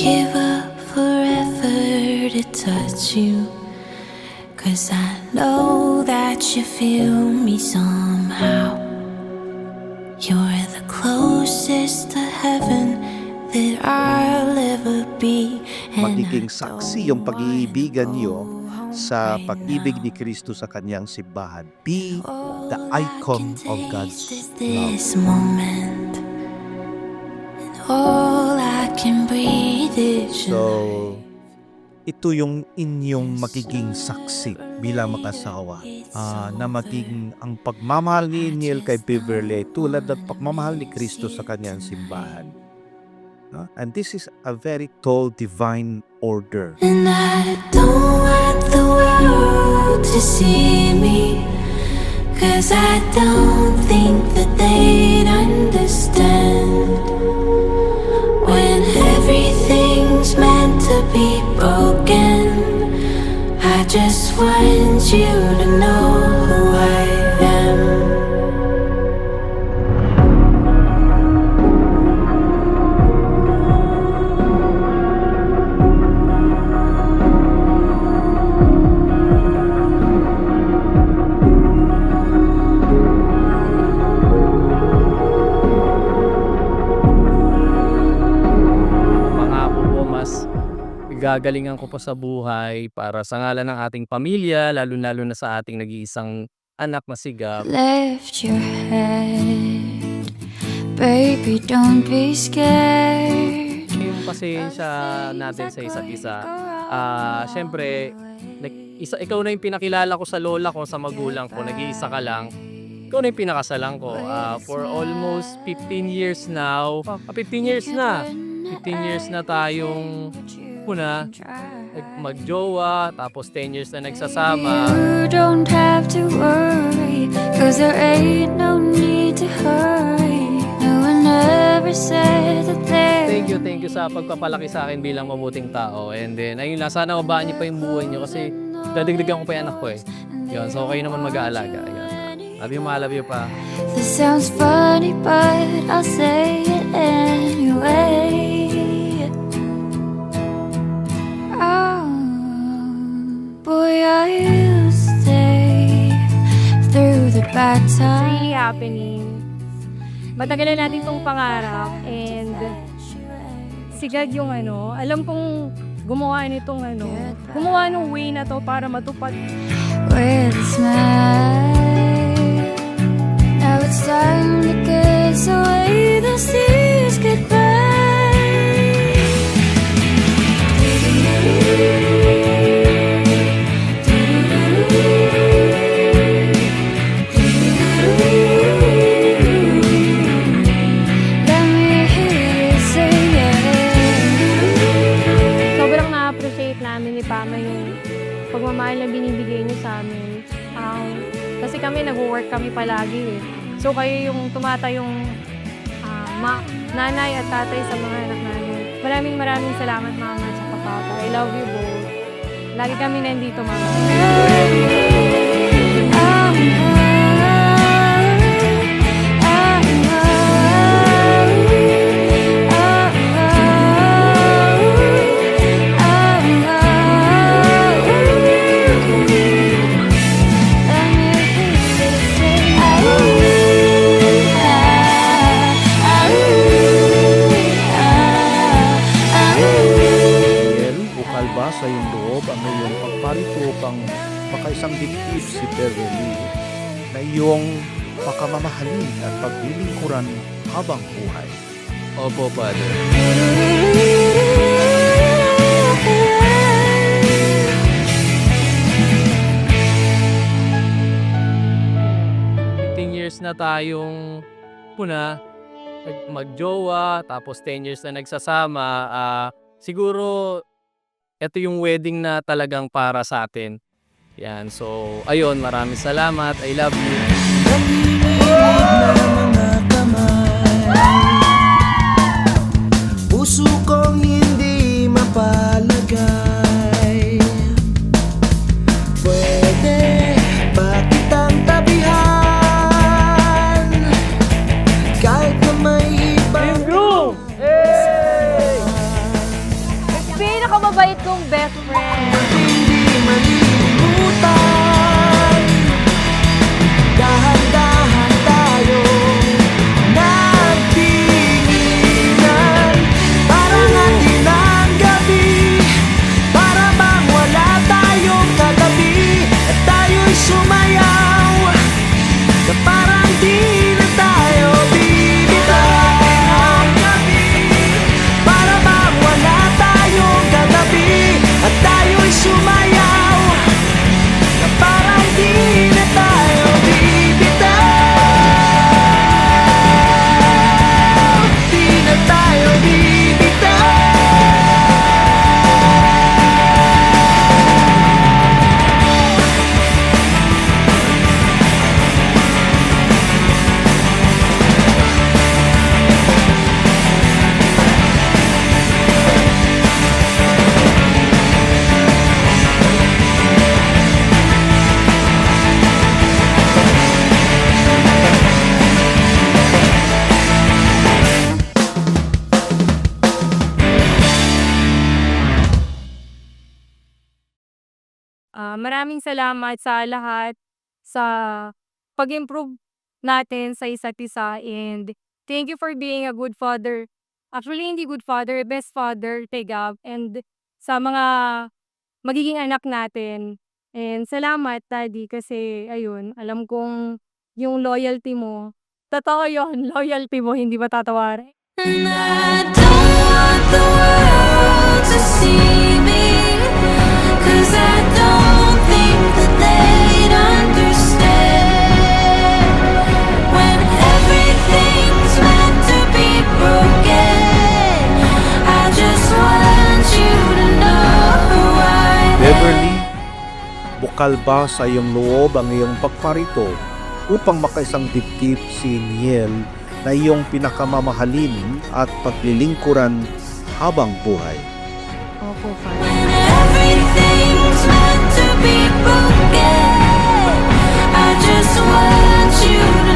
give up forever to touch you, 'cause I know that you feel me somehow. You're the closest to heaven that I'll ever be. Magiging saksi yung pag-iibigan niyo sa pag-ibig ni Kristo sa kanyang simbahan. Be the icon of God's this love. moment, and all I can breathe is So, ito yung inyong magiging saksi bilang mag-asawa, na maging ang pagmamahal ni Neil kay Beverly tulad ng pagmamahal ni Kristo sa kanyang simbahan. And this is a very tall divine order. and I don't want the world to see me, 'cause I don't think that they'd understand when everything's meant to be broken. I just want you to know who I am. Gagalingan ko pa sa buhay para sa ngalan ng ating pamilya, lalo-lalo na sa ating nag-iisang anak na si Gab. Lift your head, baby, don't be scared. Yung pasensya natin sa isa't isa. Siyempre, ikaw na yung pinakilala ko sa lola ko, sa magulang ko, nag-iisa ka lang. Ikaw na yung pinakasalan ko. For almost 15 years now, 15 years na. 15 years na tayong magjowa, tapos 10 years na nagsasama. You don't have to worry, 'cause there ain't no need to hurry. No one ever said that there. Thank you sa pagpapalaki sa akin bilang mabuting tao. And then, ayun lang, sana mabaan niyo pa yung buhay niyo kasi dadagdagan ko pa yung anak ko eh. Yun, so kayo naman mag-aalaga. Yun. Love you pa. This sounds funny, but I'll say it anyway. Boy, I'll stay through the bad It's times. really happening. Matagal na natin itong pangarap and si God yung alam kong gumawa nitong gumawa ng way na to para matupad. With a smile, now it's time to kiss away the seas goodbye. Pagmamahal na binibigay niyo sa amin. Kasi kami nag-work kami palagi eh. So kayo yung tumatayong nanay at tatay sa mga anak namin. Maraming salamat mama at papa. I love you both. Lagi kami nandito mama. Sa iyong loob ang iyong pagparito pang makaisang dibdib si Beverly na iyong pakamamahalin at paglilingkuran habang buhay. Opo, Father. 15 years na tayong magjowa, tapos 10 years na nagsasama. Siguro ito yung wedding na talagang para sa atin. Yan, so ayun, maraming salamat. I love you. Puso kong hindi mapalagay. Pwede ba kitang tabihan kahit na may ibang bagong best friend. Hindi malilimutan. Dahan-dahan tayong nagtinginan. Parang atin ang gabi, para bang wala tayong katabi. At tayo'y sumayaw, na parang di na tayo bibitaw. Para bang wala tayong katabi. At tayo'y sumayaw, na parang di na tayo bibitaw. Di na tayo bibitaw. Maraming salamat sa lahat sa pag-improve natin sa isa't isa, and thank you for being a good father. Actually, hindi good father, best father, Tegab, and sa mga magiging anak natin. And salamat, Daddy, kasi ayun, alam kong yung loyalty mo, totoo yun, loyalty mo, hindi matatawaran. And I don't want the world to see me, 'cause I don't think that they'd understand when everything's meant to be broken. I just want you to know who I am. Beverly, bukal ba sa iyong loob ang iyong pagparito upang makaisang dibdib si Niel na iyong pinakamamahalin at paglilingkuran habang buhay? Opo, Father. When everything's meant to be broken, I just want you to